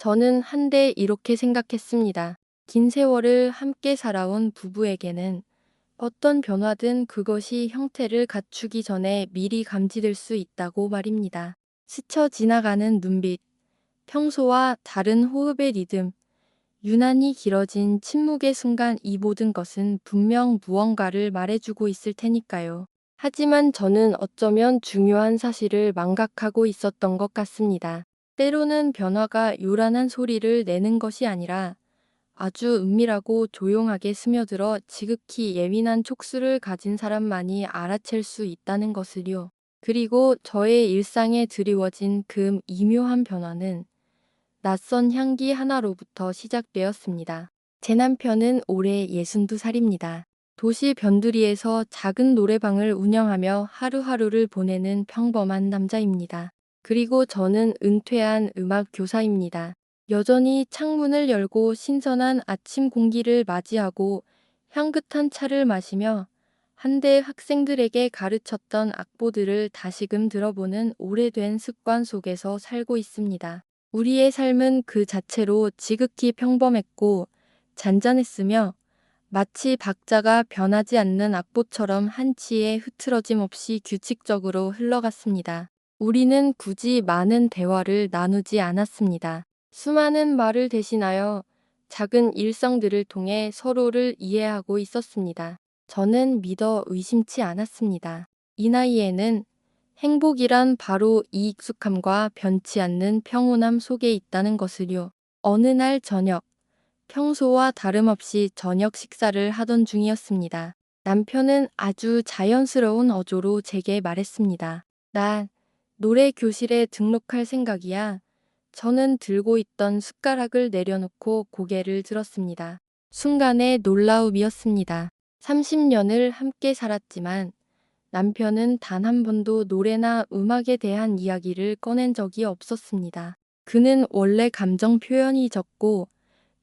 저는 한때 이렇게 생각했습니다. 긴 세월을 함께 살아온 부부에게는 어떤 변화든 그것이 형태를 갖추기 전에 미리 감지될 수 있다고 말입니다. 스쳐 지나가는 눈빛, 평소와 다른 호흡의 리듬, 유난히 길어진 침묵의 순간, 이 모든 것은 분명 무언가를 말해주고 있을 테니까요. 하지만 저는 어쩌면 중요한 사실을 망각하고 있었던 것 같습니다. 때로는 변화가 요란한 소리를 내는 것이 아니라 아주 은밀하고 조용하게 스며들어 지극히 예민한 촉수를 가진 사람만이 알아챌 수 있다는 것을요. 그리고 저의 일상에 드리워진 그 미묘한 변화는 낯선 향기 하나로부터 시작되었습니다. 제 남편은 올해 62살입니다. 도시 변두리에서 작은 노래방을 운영하며 하루하루를 보내는 평범한 남자입니다. 그리고 저는 은퇴한 음악 교사입니다. 여전히 창문을 열고 신선한 아침 공기를 맞이하고 향긋한 차를 마시며 한때 학생들에게 가르쳤던 악보들을 다시금 들어보는 오래된 습관 속에서 살고 있습니다. 우리의 삶은 그 자체로 지극히 평범했고 잔잔했으며 마치 박자가 변하지 않는 악보처럼 한치의 흐트러짐 없이 규칙적으로 흘러갔습니다. 우리는 굳이 많은 대화를 나누지 않았습니다. 수많은 말을 대신하여 작은 일성들을 통해 서로를 이해하고 있었습니다. 저는 믿어 의심치 않았습니다. 이 나이에는 행복이란 바로 이 익숙함과 변치 않는 평온함 속에 있다는 것을요. 어느 날 저녁, 평소와 다름없이 저녁 식사를 하던 중이었습니다. 남편은 아주 자연스러운 어조로 제게 말했습니다. 나 노래 교실에 등록할 생각이야. 저는 들고 있던 숟가락을 내려놓고 고개를 들었습니다. 순간의 놀라움이었습니다. 30년을 함께 살았지만 남편은 단 한 번도 노래나 음악에 대한 이야기를 꺼낸 적이 없었습니다. 그는 원래 감정 표현이 적고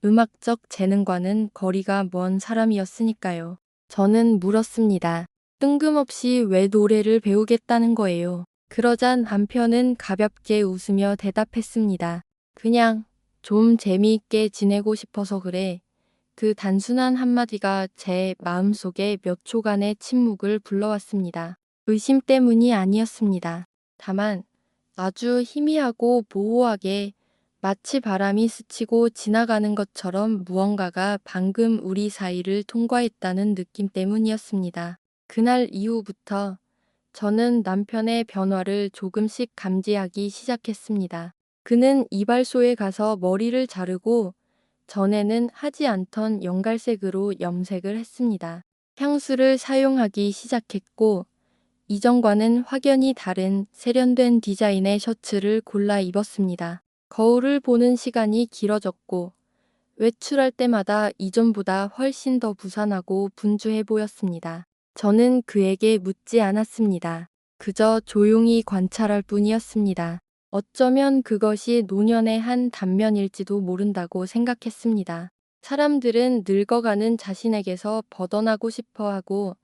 음악적 재능과는 거리가 먼 사람이었으니까요. 저는 물었습니다. 뜬금없이 왜 노래를 배우겠다는 거예요? 그러자 남편은 가볍게 웃으며 대답했습니다. 그냥 좀 재미있게 지내고 싶어서 그래. 그 단순한 한마디가 제 마음속에 몇 초간의 침묵을 불러왔습니다. 의심 때문이 아니었습니다. 다만 아주 희미하고 모호하게 마치 바람이 스치고 지나가는 것처럼 무언가가 방금 우리 사이를 통과했다는 느낌 때문이었습니다. 그날 이후부터 저는 남편의 변화를 조금씩 감지하기 시작했습니다. 그는 이발소에 가서 머리를 자르고 전에는 하지 않던 연갈색으로 염색을 했습니다. 향수를 사용하기 시작했고 이전과는 확연히 다른 세련된 디자인의 셔츠를 골라 입었습니다. 거울을 보는 시간이 길어졌고 외출할 때마다 이전보다 훨씬 더 부산하고 분주해 보였습니다. 저는 그에게 묻지 않았습니다. 그저 조용히 관찰할 뿐이었습니다. 어쩌면 그것이 노년의 한 단면일지도 모른다고 생각했습니다. 사람들은 늙어가는 자신에게서 벗어나고 싶어 하고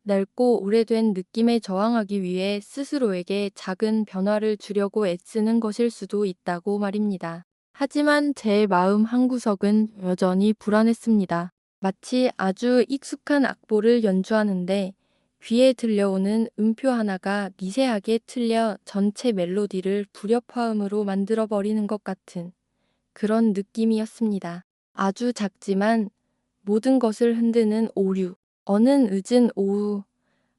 낡고 오래된 느낌에 저항하기 위해 스스로에게 작은 변화를 주려고 애쓰는 것일 수도 있다고 말입니다. 하지만 제 마음 한구석은 여전히 불안했습니다. 마치 아주 익숙한 악보를 연주하는데 귀에 들려오는 음표 하나가 미세하게 틀려 전체 멜로디를 불협화음으로 만들어버리는 것 같은 그런 느낌이었습니다. 아주 작지만 모든 것을 흔드는 오류. 어느 늦은 오후,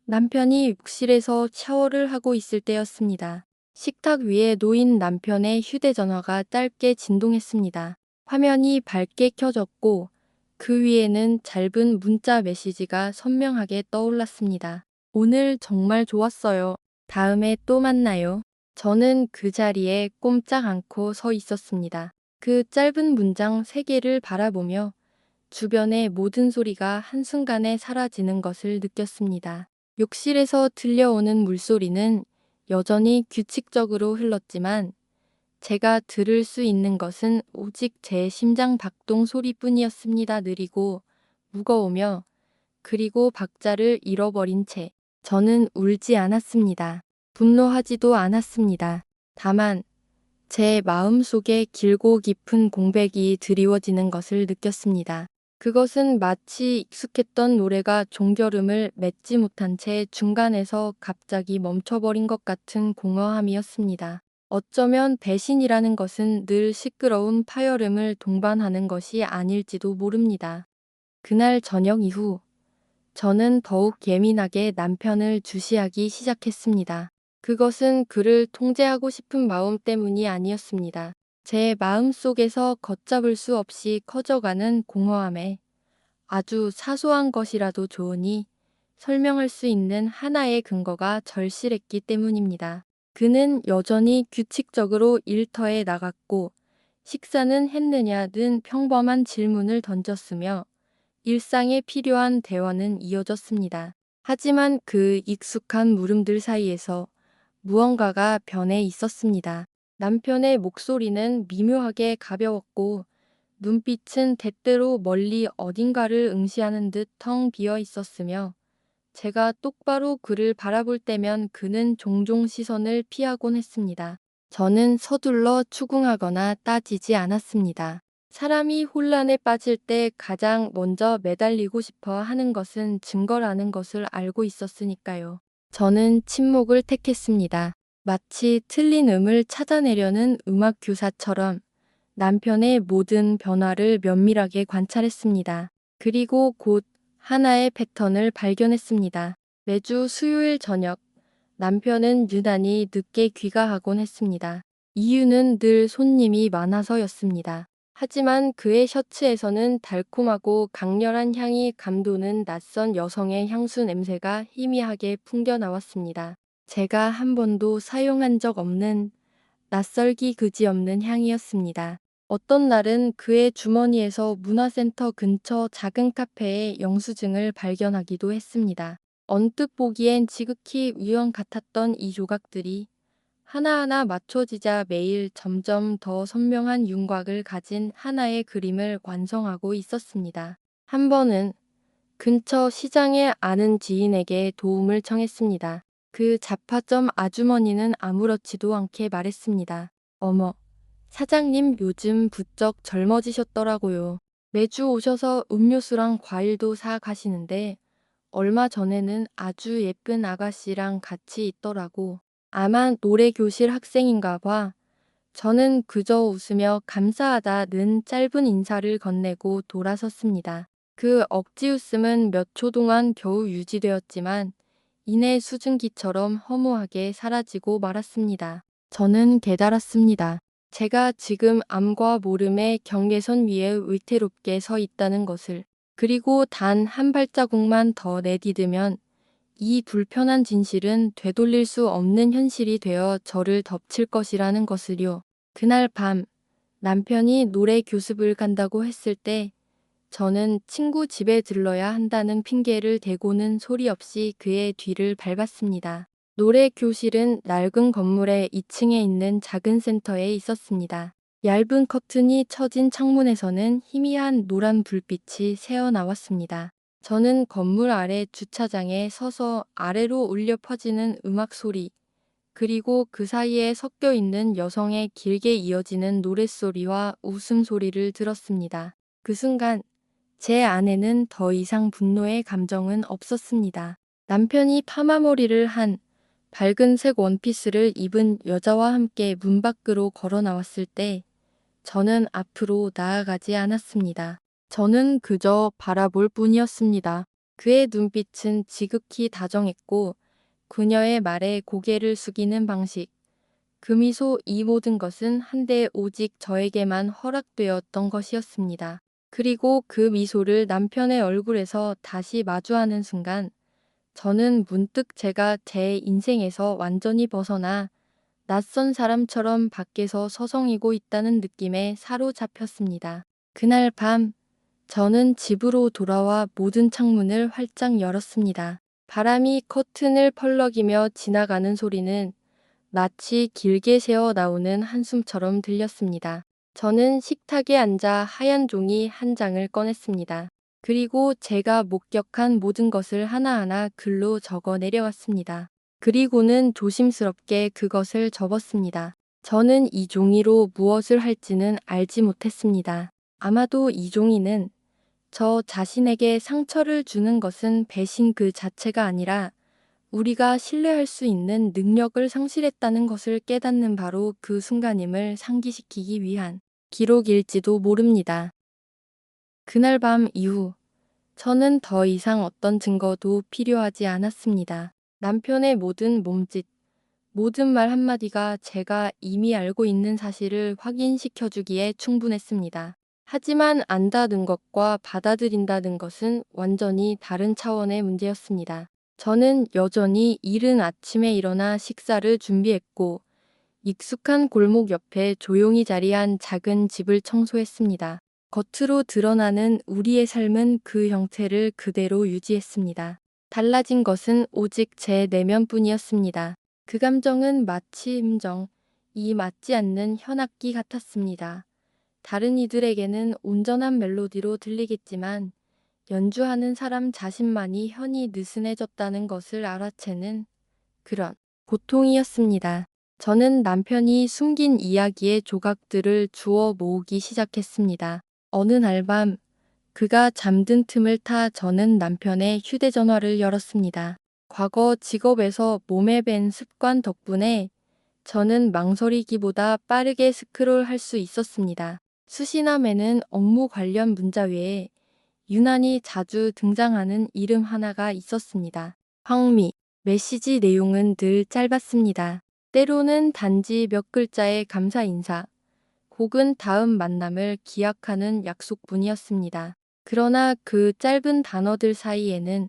남편이 욕실에서 샤워를 하고 있을 때였습니다. 식탁 위에 놓인 남편의 휴대전화가 짧게 진동했습니다. 화면이 밝게 켜졌고 그 위에는 짧은 문자 메시지가 선명하게 떠올랐습니다. 오늘 정말 좋았어요. 다음에 또 만나요. 저는 그 자리에 꼼짝 않고 서 있었습니다. 그 짧은 문장 3개를 바라보며 주변의 모든 소리가 한순간에 사라지는 것을 느꼈습니다. 욕실에서 들려오는 물소리는 여전히 규칙적으로 흘렀지만 제가 들을 수 있는 것은 오직 제 심장 박동 소리뿐이었습니다. 느리고 무거우며 그리고 박자를 잃어버린 채 저는 울지 않았습니다. 분노하지도 않았습니다. 다만 제 마음속에 길고 깊은 공백이 드리워지는 것을 느꼈습니다. 그것은 마치 익숙했던 노래가 종결음을 맺지 못한 채 중간에서 갑자기 멈춰버린 것 같은 공허함이었습니다. 어쩌면 배신이라는 것은 늘 시끄러운 파열음을 동반하는 것이 아닐지도 모릅니다. 그날 저녁 이후 저는 더욱 예민하게 남편을 주시하기 시작했습니다. 그것은 그를 통제하고 싶은 마음 때문이 아니었습니다. 제 마음속에서 걷잡을 수 없이 커져가는 공허함에 아주 사소한 것이라도 좋으니 설명할 수 있는 하나의 근거가 절실했기 때문입니다. 그는 여전히 규칙적으로 일터에 나갔고 식사는 했느냐는 평범한 질문을 던졌으며 일상에 필요한 대화는 이어졌습니다. 하지만 그 익숙한 물음들 사이에서 무언가가 변해 있었습니다. 남편의 목소리는 미묘하게 가벼웠고 눈빛은 때때로 멀리 어딘가를 응시하는 듯 텅 비어 있었으며 제가 똑바로 그를 바라볼 때면 그는 종종 시선을 피하곤 했습니다. 저는 서둘러 추궁하거나 따지지 않았습니다. 사람이 혼란에 빠질 때 가장 먼저 매달리고 싶어 하는 것은 증거라는 것을 알고 있었으니까요. 저는 침묵을 택했습니다. 마치 틀린 음을 찾아내려는 음악 교사처럼 남편의 모든 변화를 면밀하게 관찰했습니다. 그리고 곧 하나의 패턴을 발견했습니다. 매주 수요일 저녁, 남편은 유난히 늦게 귀가하곤 했습니다. 이유는 늘 손님이 많아서였습니다. 하지만 그의 셔츠에서는 달콤하고 강렬한 향이 감도는 낯선 여성의 향수 냄새가 희미하게 풍겨 나왔습니다. 제가 한 번도 사용한 적 없는 낯설기 그지없는 향이었습니다. 어떤 날은 그의 주머니에서 문화센터 근처 작은 카페에 영수증을 발견하기도 했습니다. 언뜻 보기엔 지극히 우연 같았던 이 조각들이 하나하나 맞춰지자 매일 점점 더 선명한 윤곽을 가진 하나의 그림을 완성하고 있었습니다. 한 번은 근처 시장에 아는 지인에게 도움을 청했습니다. 그 잡화점 아주머니는 아무렇지도 않게 말했습니다. 어머, 사장님 요즘 부쩍 젊어지셨더라고요. 매주 오셔서 음료수랑 과일도 사 가시는데 얼마 전에는 아주 예쁜 아가씨랑 같이 있더라고. 아마 노래교실 학생인가 봐. 저는 그저 웃으며 감사하다는 짧은 인사를 건네고 돌아섰습니다. 그 억지 웃음은 몇 초 동안 겨우 유지되었지만 이내 수증기처럼 허무하게 사라지고 말았습니다. 저는 깨달았습니다. 제가 지금 암과 모름의 경계선 위에 위태롭게 서 있다는 것을. 그리고 단 한 발자국만 더 내디디면 이 불편한 진실은 되돌릴 수 없는 현실이 되어 저를 덮칠 것이라는 것을요. 그날 밤 남편이 노래 교습을 간다고 했을 때 저는 친구 집에 들러야 한다는 핑계를 대고는 소리 없이 그의 뒤를 밟았습니다. 노래 교실은 낡은 건물의 2층에 있는 작은 센터에 있었습니다. 얇은 커튼이 쳐진 창문에서는 희미한 노란 불빛이 새어나왔습니다. 저는 건물 아래 주차장에 서서 아래로 울려 퍼지는 음악 소리, 그리고 그 사이에 섞여 있는 여성의 길게 이어지는 노랫소리와 웃음소리를 들었습니다. 그 순간 제 안에는 더 이상 분노의 감정은 없었습니다. 남편이 파마머리를 한 밝은색 원피스를 입은 여자와 함께 문 밖으로 걸어 나왔을 때 저는 앞으로 나아가지 않았습니다. 저는 그저 바라볼 뿐이었습니다. 그의 눈빛은 지극히 다정했고 그녀의 말에 고개를 숙이는 방식, 그 미소, 이 모든 것은 한데 오직 저에게만 허락되었던 것이었습니다. 그리고 그 미소를 남편의 얼굴에서 다시 마주하는 순간 저는 문득 제가 제 인생에서 완전히 벗어나 낯선 사람처럼 밖에서 서성이고 있다는 느낌에 사로잡혔습니다. 그날 밤 저는 집으로 돌아와 모든 창문을 활짝 열었습니다. 바람이 커튼을 펄럭이며 지나가는 소리는 마치 길게 새어 나오는 한숨처럼 들렸습니다. 저는 식탁에 앉아 하얀 종이 한 장을 꺼냈습니다. 그리고 제가 목격한 모든 것을 하나하나 글로 적어 내려왔습니다. 그리고는 조심스럽게 그것을 접었습니다. 저는 이 종이로 무엇을 할지는 알지 못했습니다. 아마도 이 종이는 저 자신에게 상처를 주는 것은 배신 그 자체가 아니라 우리가 신뢰할 수 있는 능력을 상실했다는 것을 깨닫는 바로 그 순간임을 상기시키기 위한 기록일지도 모릅니다. 그날 밤 이후 저는 더 이상 어떤 증거도 필요하지 않았습니다. 남편의 모든 몸짓, 모든 말 한마디가 제가 이미 알고 있는 사실을 확인시켜주기에 충분했습니다. 하지만 안다는 것과 받아들인다는 것은 완전히 다른 차원의 문제였습니다. 저는 여전히 이른 아침에 일어나 식사를 준비했고 익숙한 골목 옆에 조용히 자리한 작은 집을 청소했습니다. 겉으로 드러나는 우리의 삶은 그 형태를 그대로 유지했습니다. 달라진 것은 오직 제 내면뿐이었습니다. 그 감정은 마치 이 맞지 않는 현악기 같았습니다. 다른 이들에게는 온전한 멜로디로 들리겠지만 연주하는 사람 자신만이 현이 느슨해졌다는 것을 알아채는 그런 고통이었습니다. 저는 남편이 숨긴 이야기의 조각들을 주워 모으기 시작했습니다. 어느 날 밤 그가 잠든 틈을 타 저는 남편의 휴대전화를 열었습니다. 과거 직업에서 몸에 밴 습관 덕분에 저는 망설이기보다 빠르게 스크롤할 수 있었습니다. 수신함에는 업무 관련 문자 외에 유난히 자주 등장하는 이름 하나가 있었습니다. 황미. 메시지 내용은 늘 짧았습니다. 때로는 단지 몇 글자의 감사 인사, 혹은 다음 만남을 기약하는 약속뿐이었습니다. 그러나 그 짧은 단어들 사이에는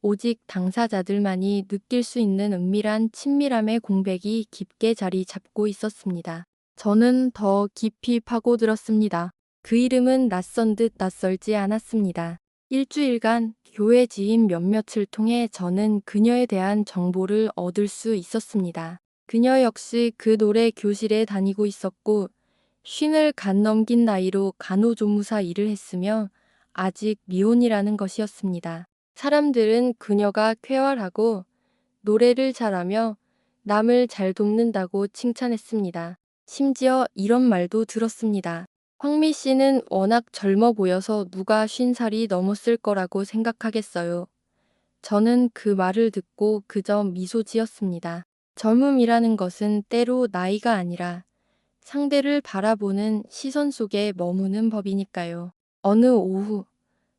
오직 당사자들만이 느낄 수 있는 은밀한 친밀함의 공백이 깊게 자리 잡고 있었습니다. 저는 더 깊이 파고들었습니다. 그 이름은 낯선 듯 낯설지 않았습니다. 일주일간 교회 지인 몇몇을 통해 저는 그녀에 대한 정보를 얻을 수 있었습니다. 그녀 역시 그 노래 교실에 다니고 있었고 50을 간 넘긴 나이로 간호조무사 일을 했으며 아직 미혼이라는 것이었습니다. 사람들은 그녀가 쾌활하고 노래를 잘하며 남을 잘 돕는다고 칭찬했습니다. 심지어 이런 말도 들었습니다. 황미 씨는 워낙 젊어 보여서 누가 50살이 넘었을 거라고 생각하겠어요. 저는 그 말을 듣고 그저 미소 지었습니다. 젊음이라는 것은 때로 나이가 아니라 상대를 바라보는 시선 속에 머무는 법이니까요. 어느 오후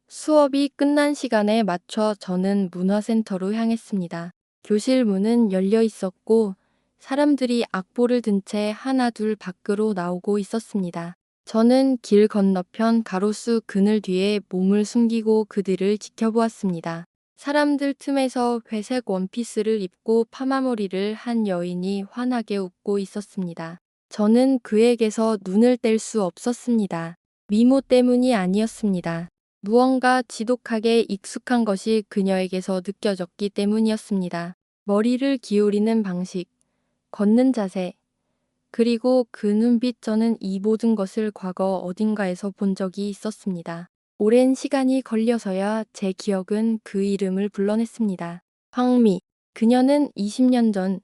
수업이 끝난 시간에 맞춰 저는 문화센터로 향했습니다. 교실 문은 열려 있었고 사람들이 악보를 든 채 하나둘 밖으로 나오고 있었습니다. 저는 길 건너편 가로수 그늘 뒤에 몸을 숨기고 그들을 지켜보았습니다. 사람들 틈에서 회색 원피스를 입고 파마머리를 한 여인이 환하게 웃고 있었습니다. 저는 그에게서 눈을 뗄 수 없었습니다. 미모 때문이 아니었습니다. 무언가 지독하게 익숙한 것이 그녀에게서 느껴졌기 때문이었습니다. 머리를 기울이는 방식, 걷는 자세, 그리고 그 눈빛 저는 이 모든 것을 과거 어딘가에서 본 적이 있었습니다. 오랜 시간이 걸려서야 제 기억은 그 이름을 불러냈습니다. 황미. 그녀는 20년 전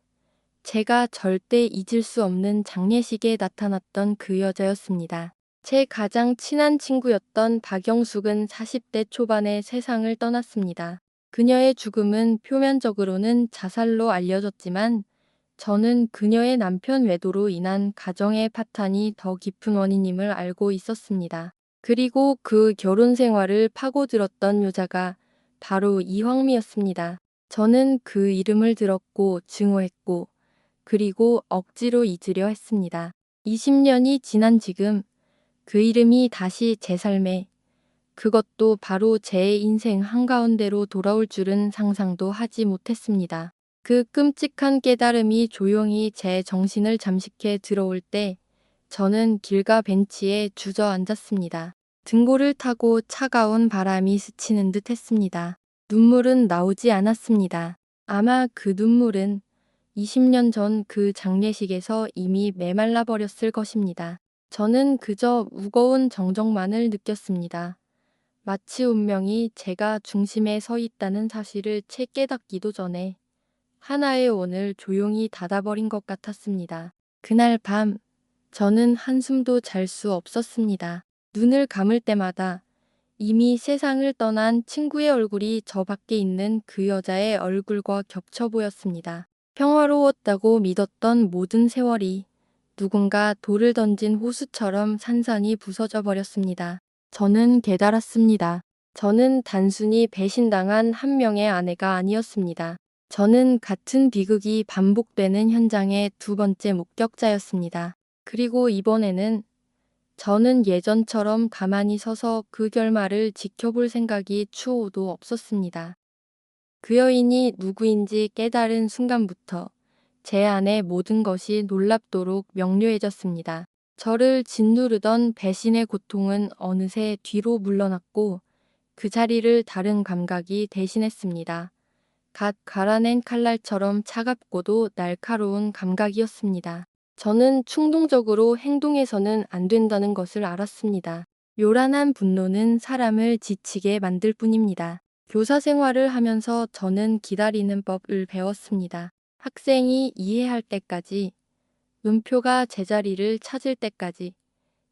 제가 절대 잊을 수 없는 장례식에 나타났던 그 여자였습니다. 제 가장 친한 친구였던 박영숙은 40대 초반에 세상을 떠났습니다. 그녀의 죽음은 표면적으로는 자살로 알려졌지만 저는 그녀의 남편 외도로 인한 가정의 파탄이 더 깊은 원인임을 알고 있었습니다. 그리고 그 결혼 생활을 파고들었던 여자가 바로 이황미였습니다. 저는 그 이름을 들었고 증오했고 그리고 억지로 잊으려 했습니다. 20년이 지난 지금 그 이름이 다시 제 삶에, 그것도 바로 제 인생 한가운데로 돌아올 줄은 상상도 하지 못했습니다. 그 끔찍한 깨달음이 조용히 제 정신을 잠식해 들어올 때 저는 길가 벤치에 주저앉았습니다. 등골을 타고 차가운 바람이 스치는 듯 했습니다. 눈물은 나오지 않았습니다. 아마 그 눈물은 20년 전 그 장례식에서 이미 메말라 버렸을 것입니다. 저는 그저 무거운 정적만을 느꼈습니다. 마치 운명이 제가 중심에 서 있다는 사실을 채 깨닫기도 전에 하나의 원을 조용히 닫아버린 것 같았습니다. 그날 밤, 저는 한숨도 잘 수 없었습니다. 눈을 감을 때마다 이미 세상을 떠난 친구의 얼굴이 저 밖에 있는 그 여자의 얼굴과 겹쳐 보였습니다. 평화로웠다고 믿었던 모든 세월이 누군가 돌을 던진 호수처럼 산산이 부서져 버렸습니다. 저는 깨달았습니다. 저는 단순히 배신당한 한 명의 아내가 아니었습니다. 저는 같은 비극이 반복되는 현장의 두 번째 목격자였습니다. 그리고 이번에는 저는 예전처럼 가만히 서서 그 결말을 지켜볼 생각이 추호도 없었습니다. 그 여인이 누구인지 깨달은 순간부터 제 안의 모든 것이 놀랍도록 명료해졌습니다. 저를 짓누르던 배신의 고통은 어느새 뒤로 물러났고 그 자리를 다른 감각이 대신했습니다. 갓 갈아낸 칼날처럼 차갑고도 날카로운 감각이었습니다. 저는 충동적으로 행동해서는 안 된다는 것을 알았습니다. 요란한 분노는 사람을 지치게 만들 뿐입니다. 교사 생활을 하면서 저는 기다리는 법을 배웠습니다. 학생이 이해할 때까지, 음표가 제자리를 찾을 때까지,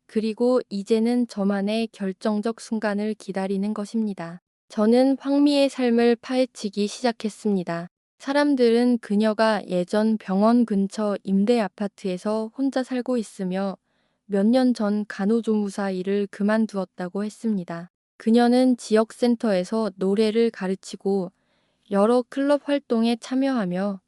그리고 이제는 저만의 결정적 순간을 기다리는 것입니다. 저는 황미의 삶을 파헤치기 시작했습니다. 사람들은 그녀가 예전 병원 근처 임대 아파트에서 혼자 살고 있으며 몇 년 전 간호조무사 일을 그만두었다고 했습니다. 그녀는 지역센터에서 노래를 가르치고 여러 클럽 활동에 참여하며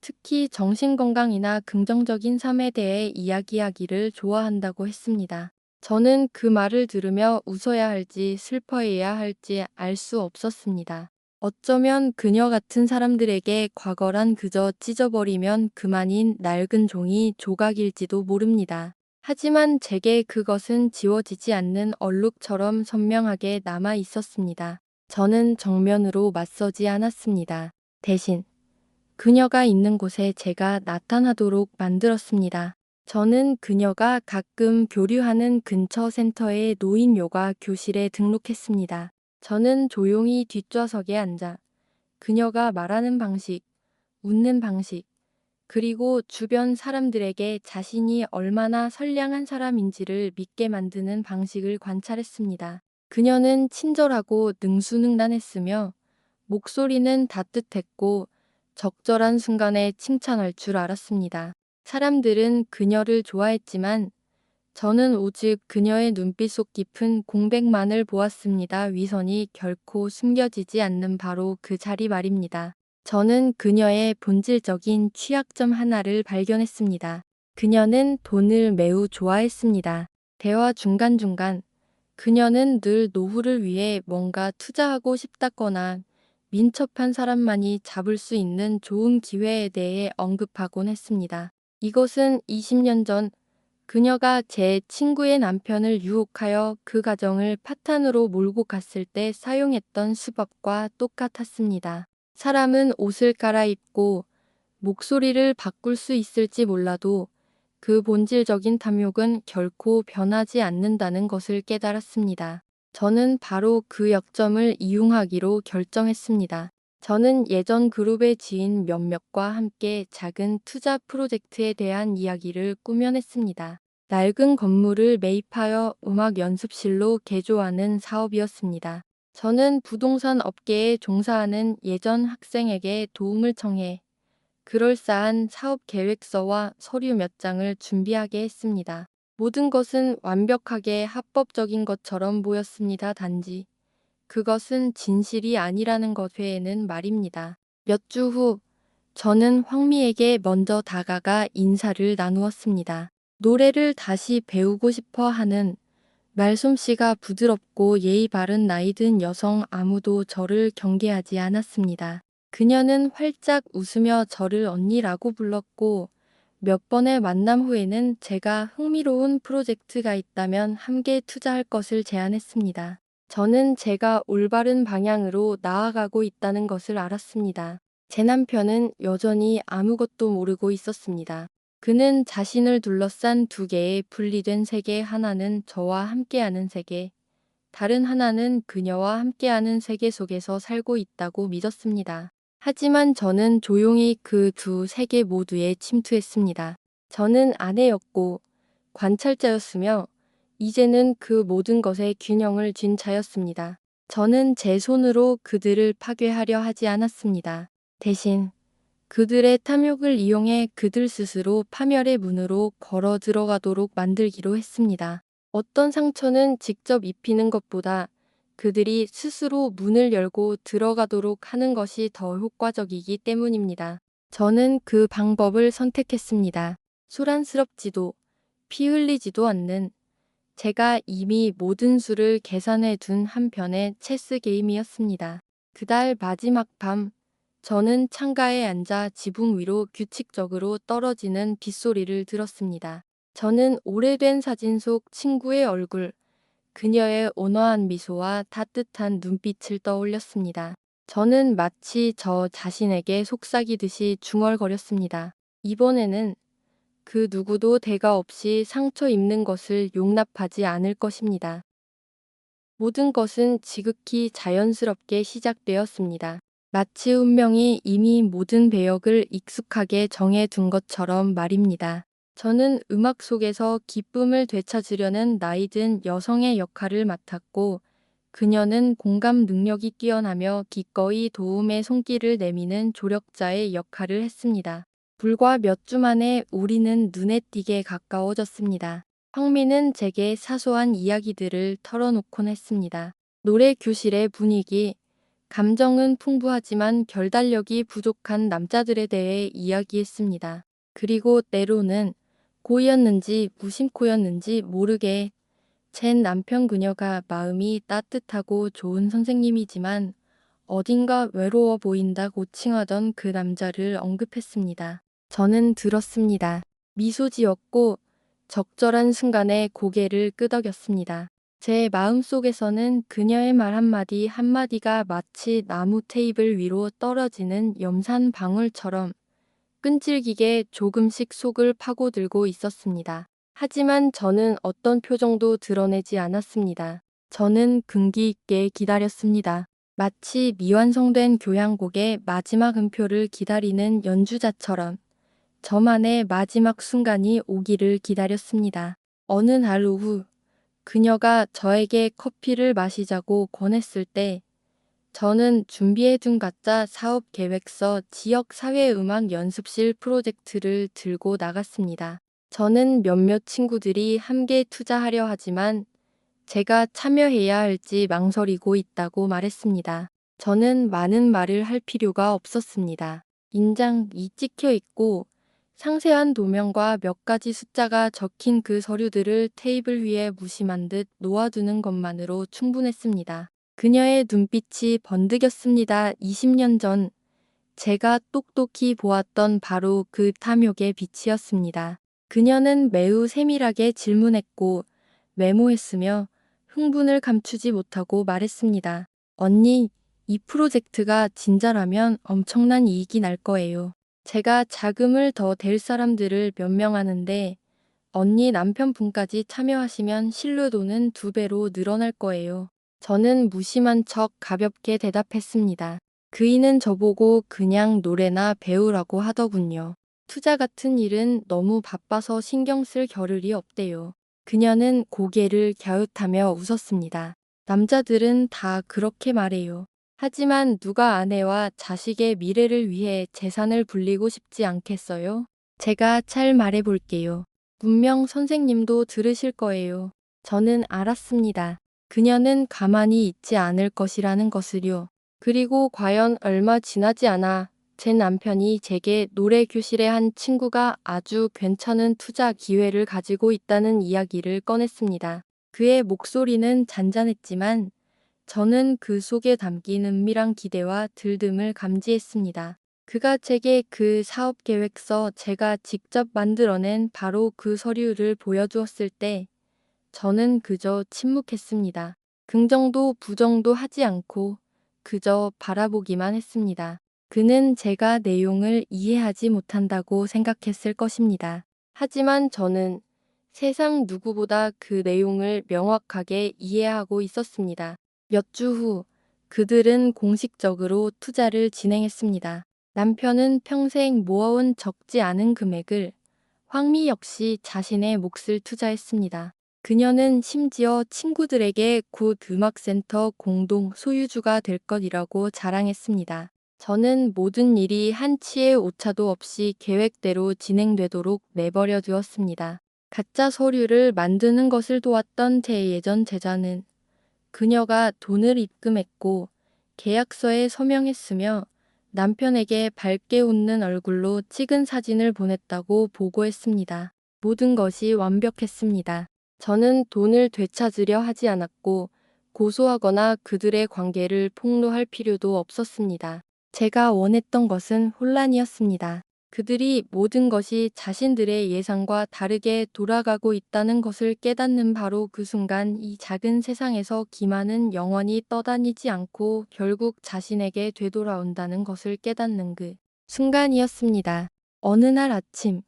특히 정신건강이나 긍정적인 삶에 대해 이야기하기를 좋아한다고 했습니다. 저는 그 말을 들으며 웃어야 할지 슬퍼해야 할지 알 수 없었습니다. 어쩌면 그녀 같은 사람들에게 과거란 그저 찢어버리면 그만인 낡은 종이 조각일지도 모릅니다. 하지만 제게 그것은 지워지지 않는 얼룩처럼 선명하게 남아 있었습니다. 저는 정면으로 맞서지 않았습니다. 대신 그녀가 있는 곳에 제가 나타나도록 만들었습니다. 저는 그녀가 가끔 교류하는 근처 센터의 노인 요가 교실에 등록했습니다. 저는 조용히 뒷좌석에 앉아 그녀가 말하는 방식, 웃는 방식, 그리고 주변 사람들에게 자신이 얼마나 선량한 사람인지를 믿게 만드는 방식을 관찰했습니다. 그녀는 친절하고 능수능란했으며 목소리는 따뜻했고 적절한 순간에 칭찬할 줄 알았습니다. 사람들은 그녀를 좋아했지만 저는 오직 그녀의 눈빛 속 깊은 공백만을 보았습니다. 위선이 결코 숨겨지지 않는 바로 그 자리 말입니다. 저는 그녀의 본질적인 취약점 하나를 발견했습니다. 그녀는 돈을 매우 좋아했습니다. 대화 중간중간 그녀는 늘 노후를 위해 뭔가 투자하고 싶다거나 민첩한 사람만이 잡을 수 있는 좋은 기회에 대해 언급하곤 했습니다. 이것은 20년 전 그녀가 제 친구의 남편을 유혹하여 그 가정을 파탄으로 몰고 갔을 때 사용했던 수법과 똑같았습니다. 사람은 옷을 갈아입고 목소리를 바꿀 수 있을지 몰라도 그 본질적인 탐욕은 결코 변하지 않는다는 것을 깨달았습니다. 저는 바로 그 역점을 이용하기로 결정했습니다. 저는 예전 그룹의 지인 몇몇과 함께 작은 투자 프로젝트에 대한 이야기를 꾸며냈습니다. 낡은 건물을 매입하여 음악 연습실로 개조하는 사업이었습니다. 저는 부동산 업계에 종사하는 예전 학생에게 도움을 청해 그럴싸한 사업 계획서와 서류 몇 장을 준비하게 했습니다. 모든 것은 완벽하게 합법적인 것처럼 보였습니다. 단지 그것은 진실이 아니라는 것 외에는 말입니다. 몇 주 후, 저는 황미에게 먼저 다가가 인사를 나누었습니다. 노래를 다시 배우고 싶어 하는 말솜씨가 부드럽고 예의 바른 나이든 여성 아무도 저를 경계하지 않았습니다. 그녀는 활짝 웃으며 저를 언니라고 불렀고 몇 번의 만남 후에는 제가 흥미로운 프로젝트가 있다면 함께 투자할 것을 제안했습니다. 저는 제가 올바른 방향으로 나아가고 있다는 것을 알았습니다. 제 남편은 여전히 아무것도 모르고 있었습니다. 그는 자신을 둘러싼 두 개의 분리된 세계, 하나는 저와 함께하는 세계, 다른 하나는 그녀와 함께하는 세계 속에서 살고 있다고 믿었습니다. 하지만 저는 조용히 그 두 세계 모두에 침투했습니다. 저는 아내였고 관찰자였으며 이제는 그 모든 것에 균형을 쥔 자였습니다. 저는 제 손으로 그들을 파괴하려 하지 않았습니다. 대신 그들의 탐욕을 이용해 그들 스스로 파멸의 문으로 걸어 들어가도록 만들기로 했습니다. 어떤 상처는 직접 입히는 것보다 그들이 스스로 문을 열고 들어가도록 하는 것이 더 효과적이기 때문입니다. 저는 그 방법을 선택했습니다. 소란스럽지도 피 흘리지도 않는 제가 이미 모든 수를 계산해 둔 한편의 체스 게임이었습니다. 그달 마지막 밤, 저는 창가에 앉아 지붕 위로 규칙적으로 떨어지는 빗소리를 들었습니다. 저는 오래된 사진 속 친구의 얼굴, 그녀의 온화한 미소와 따뜻한 눈빛을 떠올렸습니다. 저는 마치 저 자신에게 속삭이듯이 중얼거렸습니다. 이번에는 그 누구도 대가 없이 상처 입는 것을 용납하지 않을 것입니다. 모든 것은 지극히 자연스럽게 시작되었습니다. 마치 운명이 이미 모든 배역을 익숙하게 정해둔 것처럼 말입니다. 저는 음악 속에서 기쁨을 되찾으려는 나이든 여성의 역할을 맡았고, 그녀는 공감 능력이 뛰어나며 기꺼이 도움의 손길을 내미는 조력자의 역할을 했습니다. 불과 몇 주 만에 우리는 눈에 띄게 가까워졌습니다. 황미는 제게 사소한 이야기들을 털어놓곤 했습니다. 노래 교실의 분위기, 감정은 풍부하지만 결단력이 부족한 남자들에 대해 이야기했습니다. 그리고 때로는 고였는지 무심코였는지 모르게 젠 남편 그녀가 마음이 따뜻하고 좋은 선생님이지만 어딘가 외로워 보인다고 칭하던 그 남자를 언급했습니다. 저는 들었습니다. 미소 지었고 적절한 순간에 고개를 끄덕였습니다. 제 마음속에서는 그녀의 말 한마디 한마디가 마치 나무 테이블 위로 떨어지는 염산 방울처럼 끈질기게 조금씩 속을 파고들고 있었습니다. 하지만 저는 어떤 표정도 드러내지 않았습니다. 저는 긍기 있게 기다렸습니다. 마치 미완성된 교향곡의 마지막 음표를 기다리는 연주자처럼 저만의 마지막 순간이 오기를 기다렸습니다. 어느 날 오후 그녀가 저에게 커피를 마시자고 권했을 때 저는 준비해둔 가짜 사업 계획서 지역 사회음악 연습실 프로젝트를 들고 나갔습니다. 저는 몇몇 친구들이 함께 투자하려 하지만 제가 참여해야 할지 망설이고 있다고 말했습니다. 저는 많은 말을 할 필요가 없었습니다. 인장이 찍혀 있고 상세한 도면과 몇 가지 숫자가 적힌 그 서류들을 테이블 위에 무심한 듯 놓아두는 것만으로 충분했습니다. 그녀의 눈빛이 번득였습니다. 20년 전 제가 똑똑히 보았던 바로 그 탐욕의 빛이었습니다. 그녀는 매우 세밀하게 질문했고 메모했으며 흥분을 감추지 못하고 말했습니다. 언니, 이 프로젝트가 진짜라면 엄청난 이익이 날 거예요. 제가 자금을 더 댈 사람들을 몇 명 아는데 언니 남편분까지 참여하시면 신뢰도는 2배로 늘어날 거예요. 저는 무심한 척 가볍게 대답했습니다. 그이는 저보고 그냥 노래나 배우라고 하더군요. 투자 같은 일은 너무 바빠서 신경 쓸 겨를이 없대요. 그녀는 고개를 갸웃하며 웃었습니다. 남자들은 다 그렇게 말해요. 하지만 누가 아내와 자식의 미래를 위해 재산을 불리고 싶지 않겠어요? 제가 잘 말해볼게요. 분명 선생님도 들으실 거예요. 저는 알았습니다. 그녀는 가만히 있지 않을 것이라는 것을요. 그리고 과연 얼마 지나지 않아 제 남편이 제게 노래 교실의 한 친구가 아주 괜찮은 투자 기회를 가지고 있다는 이야기를 꺼냈습니다. 그의 목소리는 잔잔했지만 저는 그 속에 담긴 은밀한 기대와 들듦을 감지했습니다. 그가 제게 그 사업 계획서 제가 직접 만들어낸 바로 그 서류를 보여주었을 때 저는 그저 침묵했습니다. 긍정도 부정도 하지 않고 그저 바라보기만 했습니다. 그는 제가 내용을 이해하지 못한다고 생각했을 것입니다. 하지만 저는 세상 누구보다 그 내용을 명확하게 이해하고 있었습니다. 몇 주 후 그들은 공식적으로 투자를 진행했습니다. 남편은 평생 모아온 적지 않은 금액을 황미 역시 자신의 몫을 투자했습니다. 그녀는 심지어 친구들에게 곧 음악센터 공동 소유주가 될 것이라고 자랑했습니다. 저는 모든 일이 한치의 오차도 없이 계획대로 진행되도록 내버려 두었습니다. 가짜 서류를 만드는 것을 도왔던 제 예전 제자는 그녀가 돈을 입금했고 계약서에 서명했으며 남편에게 밝게 웃는 얼굴로 찍은 사진을 보냈다고 보고했습니다. 모든 것이 완벽했습니다. 저는 돈을 되찾으려 하지 않았고 고소하거나 그들의 관계를 폭로할 필요도 없었습니다. 제가 원했던 것은 혼란이었습니다. 그들이 모든 것이 자신들의 예상과 다르게 돌아가고 있다는 것을 깨닫는 바로 그 순간 이 작은 세상에서 기만은 영원히 떠다니지 않고 결국 자신에게 되돌아온다는 것을 깨닫는 그 순간이었습니다. 어느 날 아침,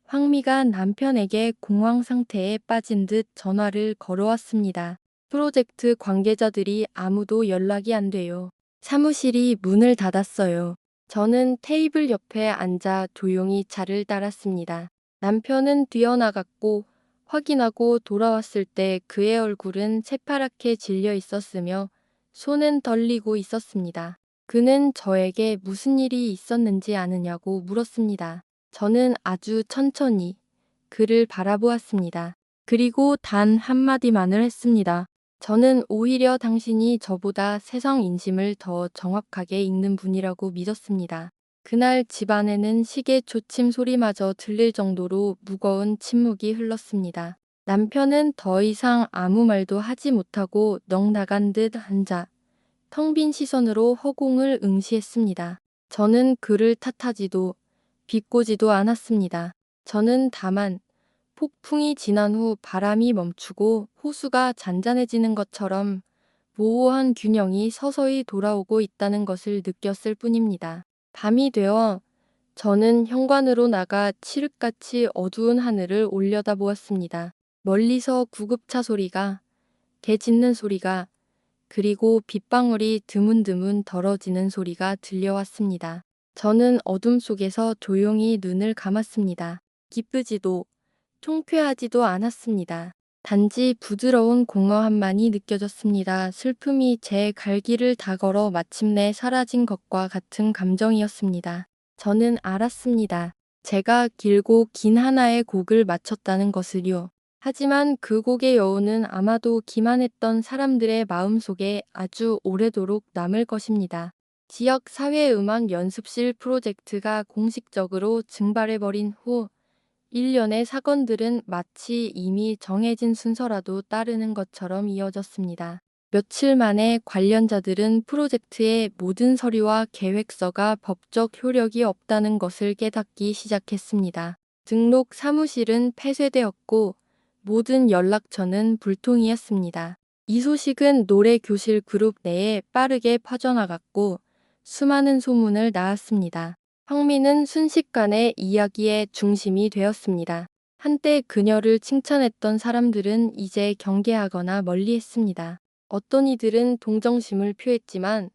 황미가 남편에게 공황 상태에 빠진 듯 전화를 걸어왔습니다. 프로젝트 관계자들이 아무도 연락이 안 돼요. 사무실이 문을 닫았어요. 저는 테이블 옆에 앉아 조용히 차를 따랐습니다. 남편은 뛰어나갔고 확인하고 돌아왔을 때 그의 얼굴은 새파랗게 질려 있었으며 손은 떨리고 있었습니다. 그는 저에게 무슨 일이 있었는지 아느냐고 물었습니다. 저는 아주 천천히 그를 바라보았습니다. 그리고 단 한마디만을 했습니다. 저는 오히려 당신이 저보다 세상 인심을 더 정확하게 읽는 분이라고 믿었습니다. 그날 집안에는 시계 초침 소리마저 들릴 정도로 무거운 침묵이 흘렀습니다. 남편은 더 이상 아무 말도 하지 못하고 넋 나간 듯 앉아 텅 빈 시선으로 허공을 응시했습니다. 저는 그를 탓하지도 비꼬지도 않았습니다. 저는 다만 폭풍이 지난 후 바람이 멈추고 호수가 잔잔해지는 것처럼 모호한 균형이 서서히 돌아오고 있다는 것을 느꼈을 뿐입니다. 밤이 되어 저는 현관으로 나가 칠흑같이 어두운 하늘을 올려다보았습니다. 멀리서 구급차 소리가, 개 짖는 소리가, 그리고 빗방울이 드문드문 덜어지는 소리가 들려왔습니다. 저는 어둠 속에서 조용히 눈을 감았습니다. 기쁘지도 통쾌하지도 않았습니다. 단지 부드러운 공허함만이 느껴졌습니다. 슬픔이 제 갈기를 다 걸어 마침내 사라진 것과 같은 감정이었습니다. 저는 알았습니다. 제가 길고 긴 하나의 곡을 마쳤다는 것을요. 하지만 그 곡의 여운은 아마도 기만했던 사람들의 마음속에 아주 오래도록 남을 것입니다. 지역 사회음악 연습실 프로젝트가 공식적으로 증발해버린 후 일련의 사건들은 마치 이미 정해진 순서라도 따르는 것처럼 이어졌습니다. 며칠 만에 관련자들은 프로젝트의 모든 서류와 계획서가 법적 효력이 없다는 것을 깨닫기 시작했습니다. 등록 사무실은 폐쇄되었고 모든 연락처는 불통이었습니다. 이 소식은 노래 교실 그룹 내에 빠르게 퍼져나갔고 수많은 소문을 낳았습니다. 황미는 순식간에 이야기의 중심이 되었습니다. 한때 그녀를 칭찬했던 사람들은 이제 경계하거나 멀리했습니다. 어떤 이들은 동정심을 표했지만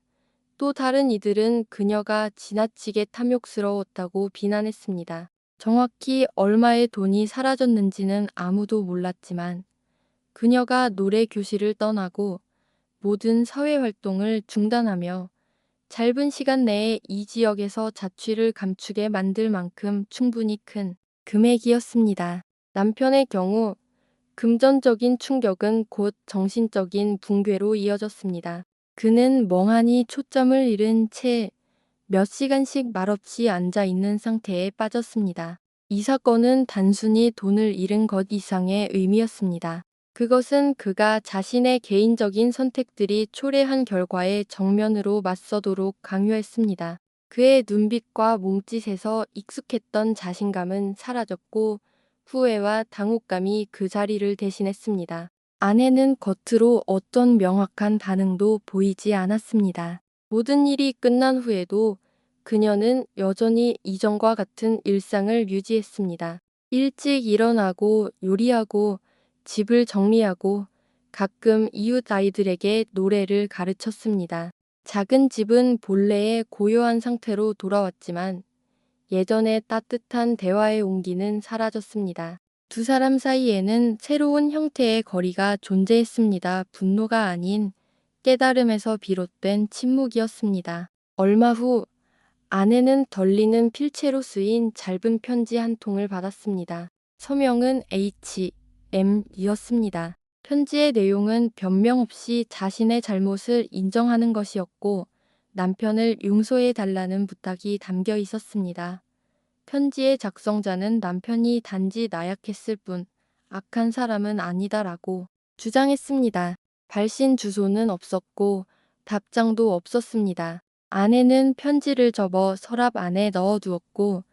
또 다른 이들은 그녀가 지나치게 탐욕스러웠다고 비난했습니다. 정확히 얼마의 돈이 사라졌는지는 아무도 몰랐지만 그녀가 노래 교실을 떠나고 모든 사회 활동을 중단하며 짧은 시간 내에 이 지역에서 자취를 감추게 만들 만큼 충분히 큰 금액이었습니다. 남편의 경우 금전적인 충격은 곧 정신적인 붕괴로 이어졌습니다. 그는 멍하니 초점을 잃은 채 몇 시간씩 말없이 앉아 있는 상태에 빠졌습니다. 이 사건은 단순히 돈을 잃은 것 이상의 의미였습니다. 그것은 그가 자신의 개인적인 선택들이 초래한 결과에 정면으로 맞서도록 강요했습니다. 그의 눈빛과 몸짓에서 익숙했던 자신감은 사라졌고 후회와 당혹감이 그 자리를 대신했습니다. 아내는 겉으로 어떤 명확한 반응도 보이지 않았습니다. 모든 일이 끝난 후에도 그녀는 여전히 이전과 같은 일상을 유지했습니다. 일찍 일어나고 요리하고 집을 정리하고 가끔 이웃 아이들에게 노래를 가르쳤습니다. 작은 집은 본래의 고요한 상태로 돌아왔지만 예전의 따뜻한 대화의 온기는 사라졌습니다. 두 사람 사이에는 새로운 형태의 거리가 존재했습니다. 분노가 아닌 깨달음에서 비롯된 침묵이었습니다. 얼마 후 아내는 덜리는 필체로 쓰인 짧은 편지 한 통을 받았습니다. 서명은 HM이었습니다. 편지의 내용은 변명 없이 자신의 잘못을 인정하는 것이었고 남편을 용서해 달라는 부탁이 담겨 있었습니다. 편지의 작성자는 남편이 단지 나약했을 뿐 악한 사람은 아니다라고 주장했습니다. 발신 주소는 없었고 답장도 없었습니다. 아내는 편지를 접어 서랍 안에 넣어두었고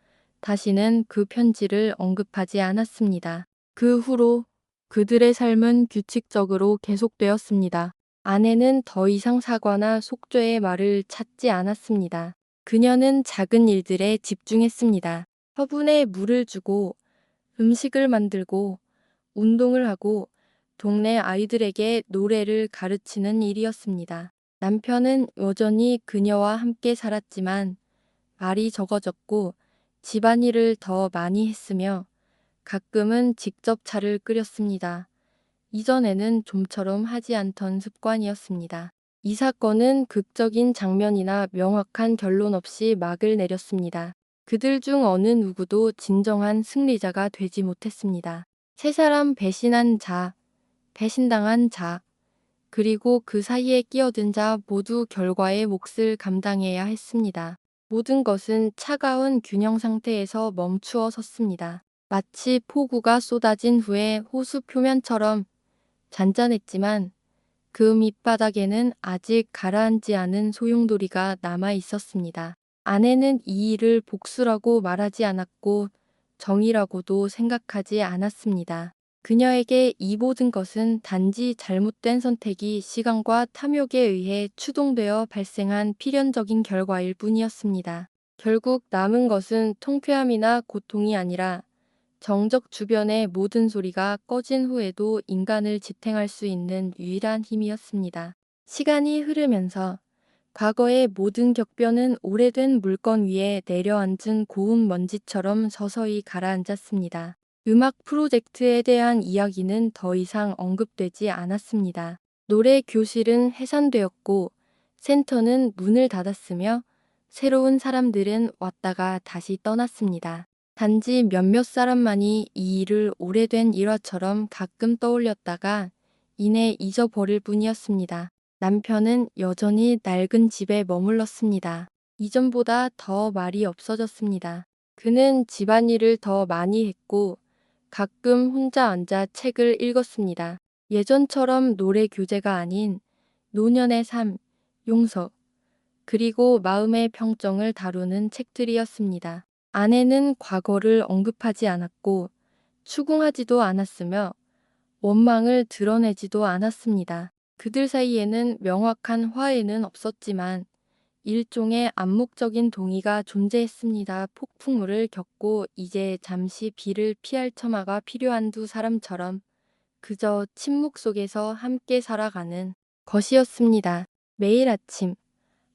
다시는 그 편지를 언급하지 않았습니다. 그 후로 그들의 삶은 규칙적으로 계속되었습니다. 아내는 더 이상 사과나 속죄의 말을 찾지 않았습니다. 그녀는 작은 일들에 집중했습니다. 화분에 물을 주고 음식을 만들고 운동을 하고 동네 아이들에게 노래를 가르치는 일이었습니다. 남편은 여전히 그녀와 함께 살았지만 말이 적어졌고 집안일을 더 많이 했으며 가끔은 직접 차를 끓였습니다. 이전에는 좀처럼 하지 않던 습관이었습니다. 이 사건은 극적인 장면이나 명확한 결론 없이 막을 내렸습니다. 그들 중 어느 누구도 진정한 승리자가 되지 못했습니다. 세 사람 배신한 자, 배신당한 자, 그리고 그 사이에 끼어든 자 모두 결과의 몫을 감당해야 했습니다. 모든 것은 차가운 균형 상태에서 멈추어 섰습니다. 마치 폭우가 쏟아진 후에 호수 표면처럼 잔잔했지만 그 밑바닥에는 아직 가라앉지 않은 소용돌이가 남아 있었습니다. 아내는 이 일을 복수라고 말하지 않았고 정의라고도 생각하지 않았습니다. 그녀에게 이 모든 것은 단지 잘못된 선택이 시간과 탐욕에 의해 추동되어 발생한 필연적인 결과일 뿐이었습니다. 결국 남은 것은 통쾌함이나 고통이 아니라 정적 주변의 모든 소리가 꺼진 후에도 인간을 지탱할 수 있는 유일한 힘이었습니다. 시간이 흐르면서 과거의 모든 격변은 오래된 물건 위에 내려앉은 고운 먼지처럼 서서히 가라앉았습니다. 음악 프로젝트에 대한 이야기는 더 이상 언급되지 않았습니다. 노래 교실은 해산되었고 센터는 문을 닫았으며 새로운 사람들은 왔다가 다시 떠났습니다. 단지 몇몇 사람만이 이 일을 오래된 일화처럼 가끔 떠올렸다가 이내 잊어버릴 뿐이었습니다. 남편은 여전히 낡은 집에 머물렀습니다. 이전보다 더 말이 없어졌습니다. 그는 집안일을 더 많이 했고 가끔 혼자 앉아 책을 읽었습니다. 예전처럼 노래 교재가 아닌 노년의 삶, 용서, 그리고 마음의 평정을 다루는 책들이었습니다. 아내는 과거를 언급하지 않았고 추궁하지도 않았으며 원망을 드러내지도 않았습니다. 그들 사이에는 명확한 화해는 없었지만 일종의 암묵적인 동의가 존재했습니다. 폭풍우를 겪고 이제 잠시 비를 피할 처마가 필요한 두 사람처럼 그저 침묵 속에서 함께 살아가는 것이었습니다. 매일 아침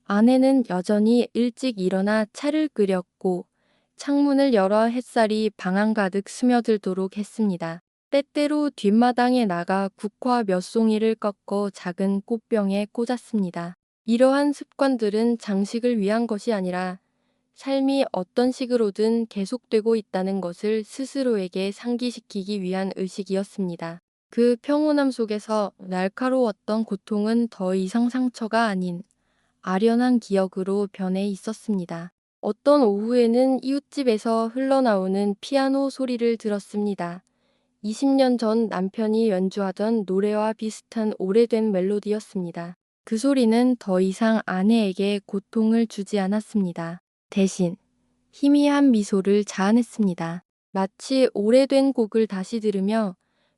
아내는 여전히 일찍 일어나 차를 끓였고 창문을 열어 햇살이 방 안 가득 스며들도록 했습니다. 때때로 뒷마당에 나가 국화 몇 송이를 꺾어 작은 꽃병에 꽂았습니다. 이러한 습관들은 장식을 위한 것이 아니라 삶이 어떤 식으로든 계속되고 있다는 것을 스스로에게 상기시키기 위한 의식이었습니다. 그 평온함 속에서 날카로웠던 고통은 더 이상 상처가 아닌 아련한 기억으로 변해 있었습니다. 어떤 오후에는 이웃집에서 흘러나오는 피아노 소리를 들었습니다. 20년 전 남편이 연주하던 노래와 비슷한 오래된 멜로디였습니다. 그 소리는 더 이상 아내에게 고통을 주지 않았습니다. 대신 희미한 미소를 자아냈습니다. 마치 오래된 곡을 다시 들으며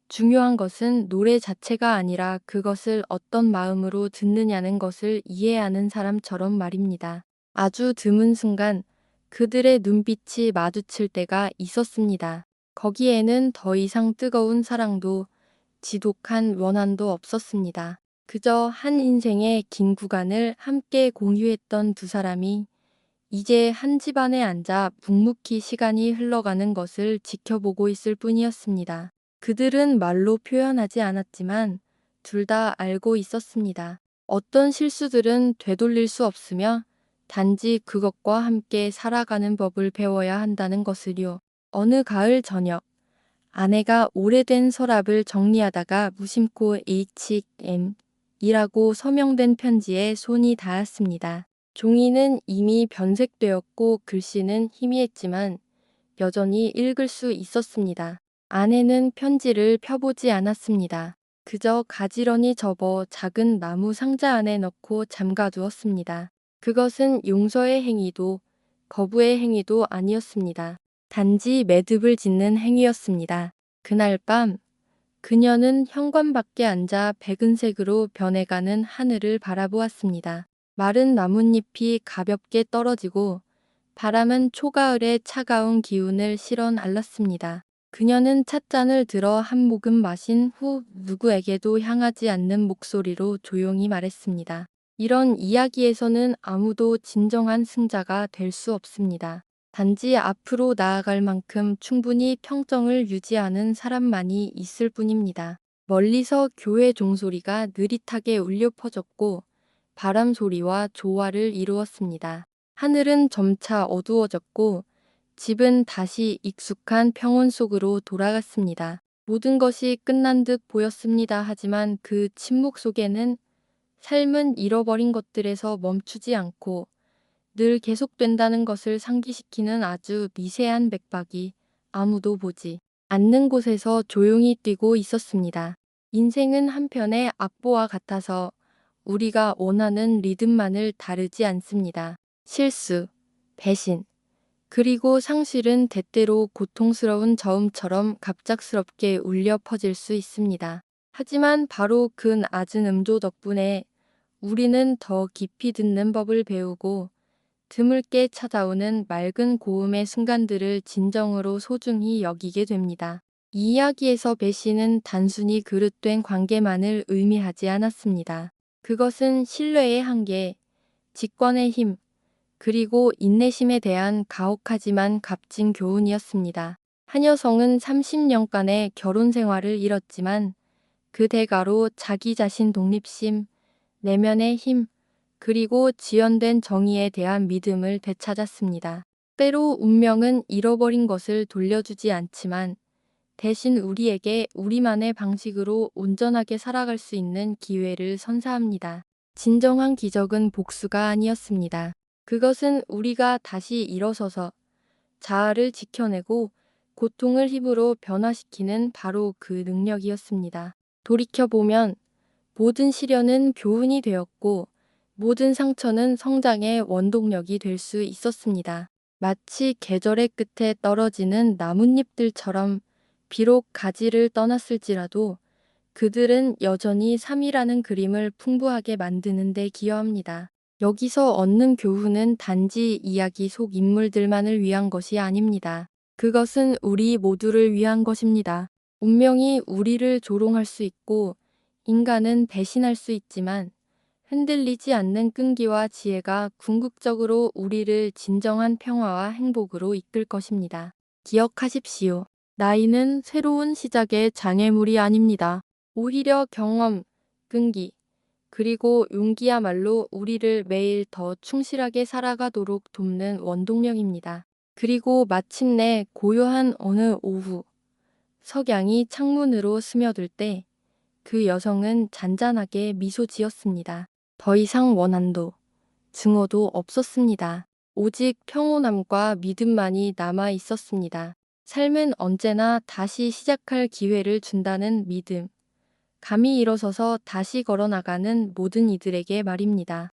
중요한 것은 노래 자체가 아니라 그것을 어떤 마음으로 듣느냐는 것을 이해하는 사람처럼 말입니다. 아주 드문 순간 그들의 눈빛이 마주칠 때가 있었습니다. 거기에는 더 이상 뜨거운 사랑도 지독한 원한도 없었습니다. 그저 한 인생의 긴 구간을 함께 공유했던 두 사람이 이제 한 집안에 앉아 묵묵히 시간이 흘러가는 것을 지켜보고 있을 뿐이었습니다. 그들은 말로 표현하지 않았지만 둘 다 알고 있었습니다. 어떤 실수들은 되돌릴 수 없으며 단지 그것과 함께 살아가는 법을 배워야 한다는 것을요. 어느 가을 저녁, 아내가 오래된 서랍을 정리하다가 무심코 HM이라고 서명된 편지에 손이 닿았습니다. 종이는 이미 변색되었고 글씨는 희미했지만 여전히 읽을 수 있었습니다. 아내는 편지를 펴보지 않았습니다. 그저 가지런히 접어 작은 나무 상자 안에 넣고 잠가두었습니다. 그것은 용서의 행위도 거부의 행위도 아니었습니다. 단지 매듭을 짓는 행위였습니다. 그날 밤 그녀는 현관밖에 앉아 백은색으로 변해가는 하늘을 바라보았습니다. 마른 나뭇잎이 가볍게 떨어지고 바람은 초가을의 차가운 기운을 실어 날랐습니다. 그녀는 찻잔을 들어 한 모금 마신 후 누구에게도 향하지 않는 목소리로 조용히 말했습니다. 이런 이야기에서는 아무도 진정한 승자가 될 수 없습니다. 단지 앞으로 나아갈 만큼 충분히 평정을 유지하는 사람만이 있을 뿐입니다. 멀리서 교회 종소리가 느릿하게 울려 퍼졌고 바람 소리와 조화를 이루었습니다. 하늘은 점차 어두워졌고 집은 다시 익숙한 평온 속으로 돌아갔습니다. 모든 것이 끝난 듯 보였습니다. 하지만 그 침묵 속에는 삶은 잃어버린 것들에서 멈추지 않고 늘 계속된다는 것을 상기시키는 아주 미세한 맥박이 아무도 보지 않는 곳에서 조용히 뛰고 있었습니다. 인생은 한편의 악보와 같아서 우리가 원하는 리듬만을 다르지 않습니다. 실수, 배신, 그리고 상실은 때때로 고통스러운 저음처럼 갑작스럽게 울려 퍼질 수 있습니다. 하지만 바로 그 낮은 음조 덕분에 우리는 더 깊이 듣는 법을 배우고 드물게 찾아오는 맑은 고음의 순간들을 진정으로 소중히 여기게 됩니다. 이 이야기에서 배신은 단순히 그릇된 관계만을 의미하지 않았습니다. 그것은 신뢰의 한계, 직권의 힘, 그리고 인내심에 대한 가혹하지만 값진 교훈이었습니다. 한 여성은 30년간의 결혼 생활을 잃었지만 그 대가로 자기 자신 독립심, 내면의 힘, 그리고 지연된 정의에 대한 믿음을 되찾았습니다. 때로 운명은 잃어버린 것을 돌려주지 않지만 대신 우리에게 우리만의 방식으로 온전하게 살아갈 수 있는 기회를 선사합니다. 진정한 기적은 복수가 아니었습니다. 그것은 우리가 다시 일어서서 자아를 지켜내고 고통을 힘으로 변화시키는 바로 그 능력이었습니다. 돌이켜보면 모든 시련은 교훈이 되었고 모든 상처는 성장의 원동력이 될 수 있었습니다. 마치 계절의 끝에 떨어지는 나뭇잎들처럼 비록 가지를 떠났을지라도 그들은 여전히 삶이라는 그림을 풍부하게 만드는 데 기여합니다. 여기서 얻는 교훈은 단지 이야기 속 인물들만을 위한 것이 아닙니다. 그것은 우리 모두를 위한 것입니다. 운명이 우리를 조롱할 수 있고 인간은 배신할 수 있지만 흔들리지 않는 끈기와 지혜가 궁극적으로 우리를 진정한 평화와 행복으로 이끌 것입니다. 기억하십시오. 나이는 새로운 시작의 장애물이 아닙니다. 오히려 경험, 끈기, 그리고 용기야말로 우리를 매일 더 충실하게 살아가도록 돕는 원동력입니다. 그리고 마침내 고요한 어느 오후, 석양이 창문으로 스며들 때 그 여성은 잔잔하게 미소 지었습니다. 더 이상 원한도, 증오도 없었습니다. 오직 평온함과 믿음만이 남아 있었습니다. 삶은 언제나 다시 시작할 기회를 준다는 믿음. 감히 일어서서 다시 걸어나가는 모든 이들에게 말입니다.